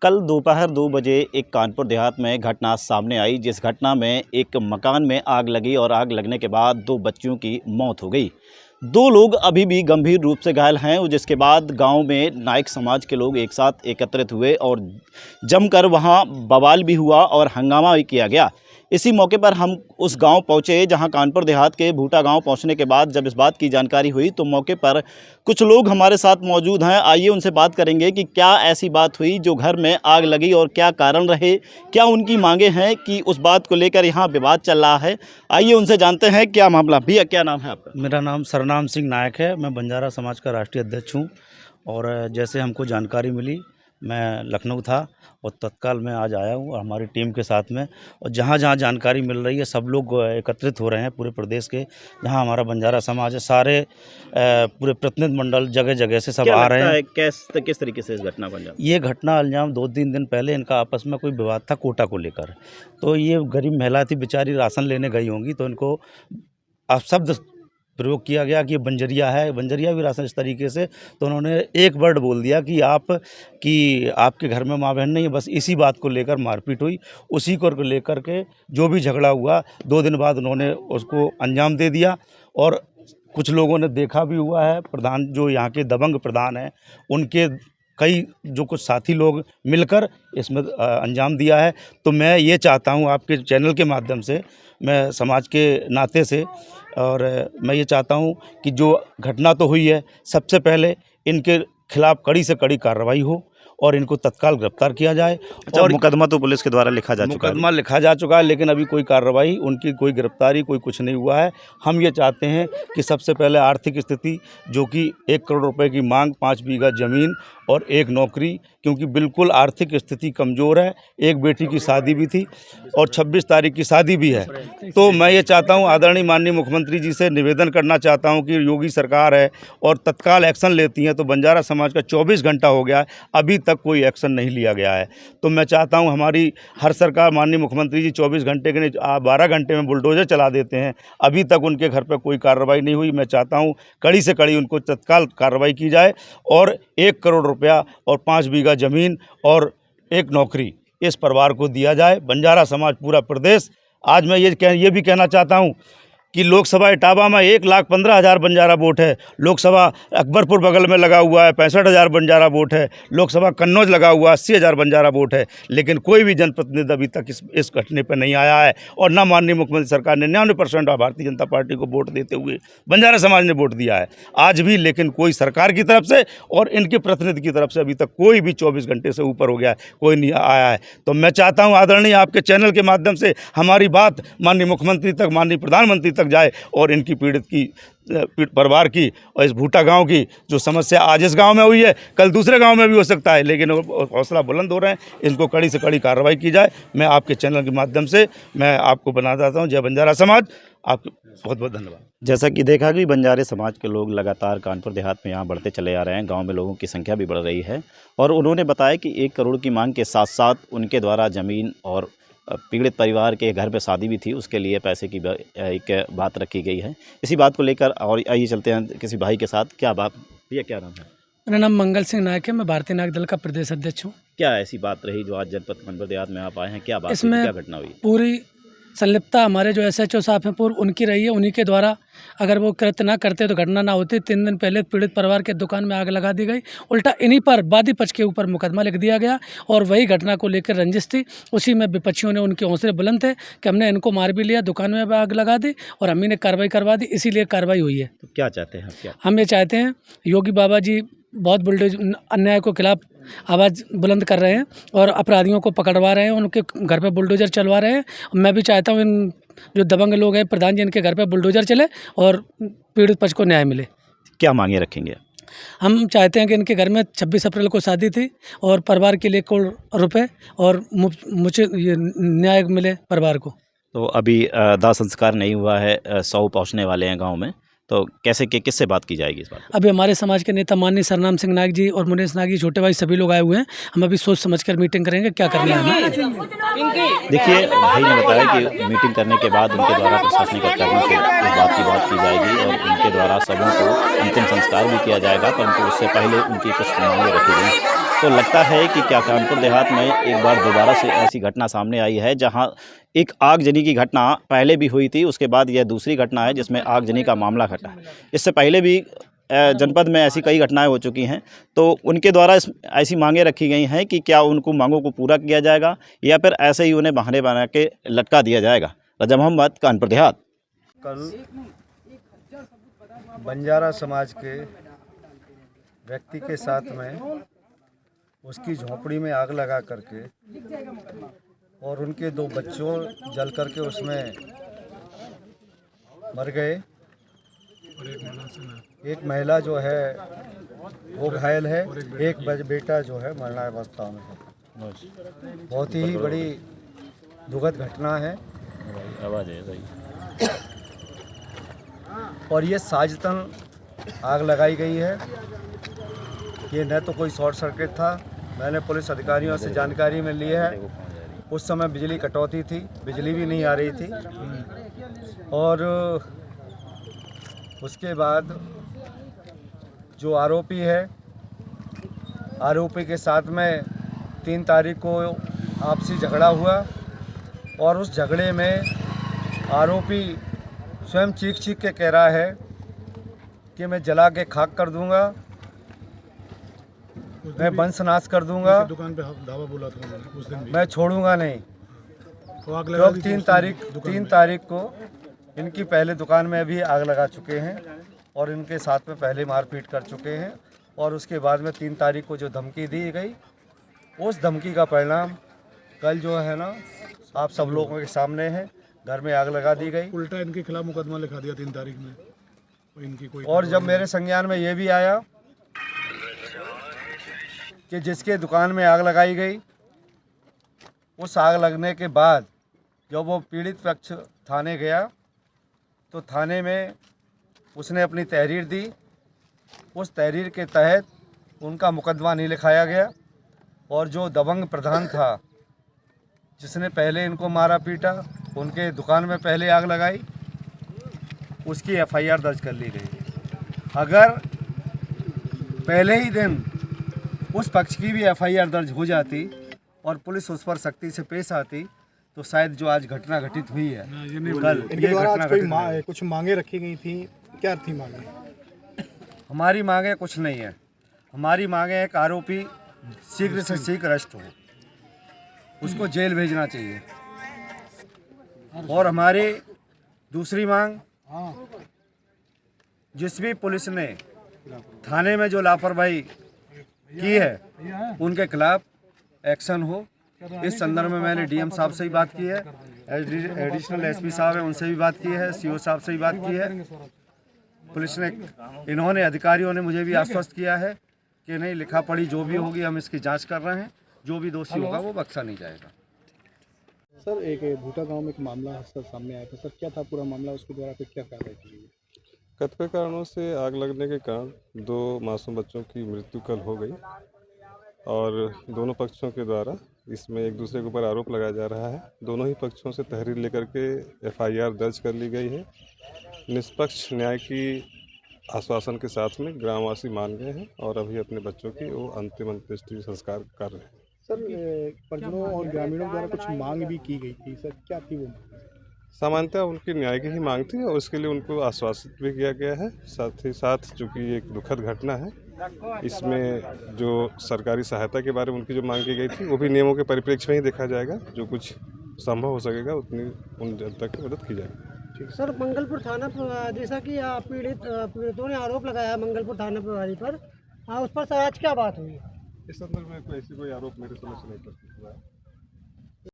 कल दोपहर 2 बजे एक कानपुर देहात में घटना सामने आई, जिस घटना में एक मकान में आग लगी और आग लगने के बाद 2 बच्चियों की मौत हो गई। 2 लोग अभी भी गंभीर रूप से घायल हैं। जिसके बाद गांव में नायक समाज के लोग एक साथ एकत्रित हुए और जमकर वहां बवाल भी हुआ और हंगामा भी किया गया। इसी मौके पर हम उस गांव पहुंचे जहां कानपुर देहात के भूटा गांव पहुंचने के बाद जब इस बात की जानकारी हुई तो मौके पर कुछ लोग हमारे साथ मौजूद हैं। आइए उनसे बात करेंगे कि क्या ऐसी बात हुई जो घर में आग लगी और क्या कारण रहे, क्या उनकी मांगे हैं कि उस बात को लेकर यहाँ विवाद चल रहा है। आइए उनसे जानते हैं क्या मामला। भैया क्या नाम है आपका? मेरा नाम सरनाम सिंह नायक है। मैं बंजारा समाज का राष्ट्रीय अध्यक्ष हूँ। और जैसे हमको जानकारी मिली, मैं लखनऊ था और तत्काल मैं आज आया हूँ और हमारी टीम के साथ में। और जहाँ जहाँ जानकारी मिल रही है सब लोग एकत्रित हो रहे हैं पूरे प्रदेश के, जहाँ हमारा बंजारा समाज है, सारे पूरे प्रतिनिधि मंडल जगह जगह से सब आ रहे हैं। किस तरीके से इस घटना को अंजाम? ये घटना अंजाम 2-3 दिन पहले इनका आपस में कोई विवाद था कोटा को लेकर। तो ये गरीब महिला थी बेचारी, राशन लेने गई होंगी, तो इनको अपशब्द प्रयोग किया गया कि ये बंजरिया है, बंजरिया भी राशन, इस तरीके से। तो उन्होंने एक वर्ड बोल दिया कि आपके घर में माँ बहन नहीं है। बस इसी बात को लेकर मारपीट हुई। उसी को लेकर के जो भी झगड़ा हुआ 2 दिन बाद उन्होंने उसको अंजाम दे दिया। और कुछ लोगों ने देखा भी हुआ है। प्रधान जो यहाँ के दबंग प्रधान हैं, उनके कई जो कुछ साथी लोग मिलकर इसमें अंजाम दिया है। तो मैं ये चाहता हूँ आपके चैनल के माध्यम से, मैं समाज के नाते से, और मैं ये चाहता हूँ कि जो घटना तो हुई है, सबसे पहले इनके खिलाफ़ कड़ी से कड़ी कार्रवाई हो और इनको तत्काल गिरफ्तार किया जाए। और मुकदमा तो पुलिस के द्वारा लिखा जा चुका है। मुकदमा लिखा जा चुका है, लेकिन अभी कोई कार्रवाई, उनकी कोई गिरफ्तारी, कोई कुछ नहीं हुआ है। हम ये चाहते हैं कि सबसे पहले आर्थिक स्थिति, जो कि 1 करोड़ रुपए की मांग, 5 बीघा ज़मीन और 1 नौकरी, क्योंकि बिल्कुल आर्थिक स्थिति कमज़ोर है। एक बेटी की शादी भी थी और 26 तारीख की शादी भी है। तो मैं ये चाहता हूँ, आदरणीय माननीय मुख्यमंत्री जी से निवेदन करना चाहता हूँ कि योगी सरकार है और तत्काल एक्शन लेती है। तो बंजारा समाज का 24 घंटा हो गया है, अभी तक कोई एक्शन नहीं लिया गया है। तो मैं चाहता हूँ हमारी हर सरकार, माननीय मुख्यमंत्री जी 24 घंटे के नहीं 12 घंटे में बुलडोजर चला देते हैं, अभी तक उनके घर पर कोई कार्रवाई नहीं हुई। मैं चाहता हूँ कड़ी से कड़ी उनको तत्काल कार्रवाई की जाए और 1 करोड़ रुपया और 5 बीघा ज़मीन और 1 नौकरी इस परिवार को दिया जाए। बंजारा समाज पूरा प्रदेश, आज मैं ये भी कहना चाहता हूँ कि लोकसभा इटावा में 1,15,000 बंजारा वोट है। लोकसभा अकबरपुर बगल में लगा हुआ है, 65,000 बंजारा वोट है। लोकसभा कन्नौज लगा हुआ 80,000 बंजारा वोट है। लेकिन कोई भी जनप्रतिनिधि अभी तक इस घटने पर नहीं आया है। और न माननीय मुख्यमंत्री सरकार ने 99% भारतीय जनता पार्टी को वोट देते हुए बंजारा समाज ने वोट दिया है आज भी, लेकिन कोई सरकार की तरफ से और इनके प्रतिनिधि की तरफ से अभी तक कोई भी 24 घंटे से ऊपर हो गया है, कोई नहीं आया है। तो मैं चाहता हूँ आदरणीय आपके चैनल के माध्यम से हमारी बात माननीय मुख्यमंत्री तक, माननीय प्रधानमंत्री तक जाए और इनकी पीड़ित परिवार की और इस भूटा गांव की जो समस्या आज इस गांव में हुई है, कल दूसरे गांव में भी हो सकता है, लेकिन हौसला बुलंद हो रहे हैं। इनको कड़ी से कड़ी कार्रवाई की जाए। मैं आपके चैनल के माध्यम से मैं आपको बना देता हूं। जय बंजारा समाज। आपको बहुत बहुत धन्यवाद। जैसा कि देखा कि बंजारे समाज के लोग लगातार कानपुर देहात में यहाँ बढ़ते चले आ रहे हैं, गांव में लोगों की संख्या भी बढ़ रही है और उन्होंने बताया कि 1 करोड़ की मांग के साथ साथ उनके द्वारा ज़मीन और पीड़ित परिवार के घर पे शादी भी थी, उसके लिए पैसे की एक बात रखी गई है। इसी बात को लेकर और आइए चलते हैं किसी भाई के साथ। क्या बात भैया, क्या नाम है? मेरा नाम मंगल सिंह नायक है। मैं भारतीय नागरिक दल का प्रदेश अध्यक्ष हूँ। क्या ऐसी बात रही जो आज जनपद कानपुर देहात में आप आए हैं? क्या बात, इसमें क्या घटना हुई? पूरी संलिप्तता हमारे जो SHO साहब हैं पूर्व उनकी रही है। उन्हीं के द्वारा अगर वो कृत्य ना करते तो घटना ना होती। 3 दिन पहले पीड़ित परिवार के दुकान में आग लगा दी गई। उल्टा इन्हीं पर वादी पक्ष के ऊपर मुकदमा लिख दिया गया और वही घटना को लेकर रंजिश थी। उसी में विपक्षियों ने, उनके हौसले बुलंद थे कि हमने इनको मार भी लिया, दुकान में भी आग लगा दी और हम ही ने कार्रवाई करवा दी, इसीलिए कार्रवाई हुई है। तो क्या चाहते हैं? क्या हम ये चाहते हैं, योगी बाबा जी बहुत बुलडोज अन्याय को खिलाफ आवाज़ बुलंद कर रहे हैं और अपराधियों को पकड़वा रहे हैं, उनके घर पे बुलडोजर चलवा रहे हैं। मैं भी चाहता हूँ इन जो दबंग लोग हैं, प्रधान जी, इनके घर पे बुलडोजर चले और पीड़ित पक्ष को न्याय मिले। क्या मांगे रखेंगे? हम चाहते हैं कि इनके घर में 26 अप्रैल को शादी थी और परिवार के लिए 1 करोड़ रुपये और मुझे ये न्याय मिले परिवार को। तो अभी दाह संस्कार नहीं हुआ है, 100 पहुँचने वाले हैं गाँव में, तो कैसे किससे बात की जाएगी इस बात? अभी हमारे समाज के नेता माननीय सरनाम सिंह नायक जी और मुनेश नायक जी, छोटे भाई, सभी लोग आए हुए हैं। हम अभी सोच समझकर मीटिंग करेंगे क्या करना है हमें। देखिए, भाई ने बताया कि मीटिंग करने के बाद उनके द्वारा प्रशासनिक अधिकारियों से इस बात की बात की जाएगी और उनके द्वारा सबों को अंतिम संस्कार भी किया जाएगा, परंतु उससे पहले उनकी कुछ मांगे रखी गई। तो लगता है कि क्या कानपुर देहात में एक बार दोबारा से ऐसी घटना सामने आई है जहां एक आगजनी की घटना पहले भी हुई थी, उसके बाद यह दूसरी घटना है जिसमें आगजनी का मामला घटा है। इससे पहले भी जनपद में ऐसी कई घटनाएं हो चुकी हैं, तो उनके द्वारा ऐसी मांगें रखी गई हैं कि क्या उनको मांगों को पूरा किया जाएगा या फिर ऐसे ही उन्हें बहाने बना के लटका दिया जाएगा। रजा मोहम्मद, कानपुर देहात। कल बंजारा समाज के व्यक्ति के साथ में उसकी झोंपड़ी में आग लगा करके और उनके 2 बच्चों जल करके उसमें मर गए। एक महिला जो है वो घायल है, एक बेटा जो है मरणावस्था में है। बहुत ही बड़ी दुखद घटना है और ये साजिदन आग लगाई गई है। ये न तो कोई शॉर्ट सर्किट था। मैंने पुलिस अधिकारियों से जानकारी में ली है, उस समय बिजली कटौती थी, बिजली भी नहीं आ रही थी। और उसके बाद जो आरोपी है, आरोपी के साथ में 3 तारीख को आपसी झगड़ा हुआ और उस झगड़े में आरोपी स्वयं चीख के कह रहा है कि मैं जला के खाक कर दूंगा, मैं वंश नाश कर दूंगा, दुकान पे धावा बोला था उन्होंने उस दिन भी। मैं छोड़ूंगा नहीं। तो आग लगा दी थी 3 तारीख को इनकी पहले दुकान में भी आग लगा चुके हैं और इनके साथ में पहले मारपीट कर चुके हैं। और उसके बाद में 3 तारीख को जो धमकी दी गई, उस धमकी का परिणाम कल जो है ना आप सब लोगों के सामने है, घर में आग लगा दी गई। उल्टा इनके खिलाफ मुकदमा लिखा दिया 3 तारीख में। इनकी कोई और जब मेरे संज्ञान में ये भी आया कि जिसके दुकान में आग लगाई गई, उस आग लगने के बाद जब वो पीड़ित पक्ष थाने गया तो थाने में उसने अपनी तहरीर दी। उस तहरीर के तहत उनका मुकदमा नहीं लिखाया गया और जो दबंग प्रधान था जिसने पहले इनको मारा पीटा, उनके दुकान में पहले आग लगाई, उसकी एफआईआर दर्ज कर ली गई। अगर पहले ही दिन उस पक्ष की भी एफआईआर दर्ज हो जाती और पुलिस उस पर सख्ती से पेश आती तो शायद जो आज घटना घटित हुई है कल, इनके ये द्वारा घटना आज कोई घटित हुई है। कुछ मांगे रखी गई थी, क्या थी मांगे? हमारी मांगे कुछ नहीं है। हमारी मांगे एक आरोपी शीघ्र से शीघ्र अरेस्ट हो, उसको जेल भेजना चाहिए। और हमारी दूसरी मांग, जिस भी पुलिस ने थाने में जो लापरवाही की है उनके खिलाफ एक्शन हो। इस संदर्भ में मैंने डीएम साहब से भी बात की है, एडिशनल एसपी साहब है उनसे भी बात की है, सीओ साहब से भी बात की है। पुलिस ने, इन्होंने, अधिकारियों ने मुझे भी आश्वस्त किया है कि नहीं, लिखा पढ़ी जो भी होगी हम इसकी जांच कर रहे हैं, जो भी दोषी होगा वो बख्शा नहीं जाएगा। सर, एक भूटा गांव में एक मामला सर सामने आया था। सर, क्या था पूरा मामला? उसके द्वारा फिर क्या कार्रवाई की गई? कतिपय कारणों से आग लगने के कारण 2 मासूम बच्चों की मृत्यु कल हो गई और दोनों पक्षों के द्वारा इसमें एक दूसरे के ऊपर आरोप लगाया जा रहा है। दोनों ही पक्षों से तहरीर लेकर के एफआईआर दर्ज कर ली गई है। निष्पक्ष न्याय की आश्वासन के साथ में ग्रामवासी मान गए हैं और अभी अपने बच्चों की वो अंतिम अंत्येष्टि संस्कार कर रहे हैं। सर, परिजनों और ग्रामीणों द्वारा कुछ मांग भी की गई थी। सर, क्या थी वो? सामान्यतः उनकी न्याय की ही मांग थी और उसके लिए उनको आश्वासित भी किया गया है। साथ ही साथ चूँकि ये एक दुखद घटना है, इसमें जो सरकारी सहायता के बारे में उनकी जो मांग की गई थी वो भी नियमों के परिप्रेक्ष्य में ही देखा जाएगा। जो कुछ संभव हो सकेगा उतनी उन जनता की मदद की जाएगी। सर, मंगलपुर थाना जैसा कि पीड़ितों ने आरोप लगाया मंगलपुर थाना प्रभारी पर, उस पर सर आज क्या बात हुई? इस संदर्भ में ऐसी कोई आरोप मेरे समझ से नहीं प्रस्तुत हुआ है।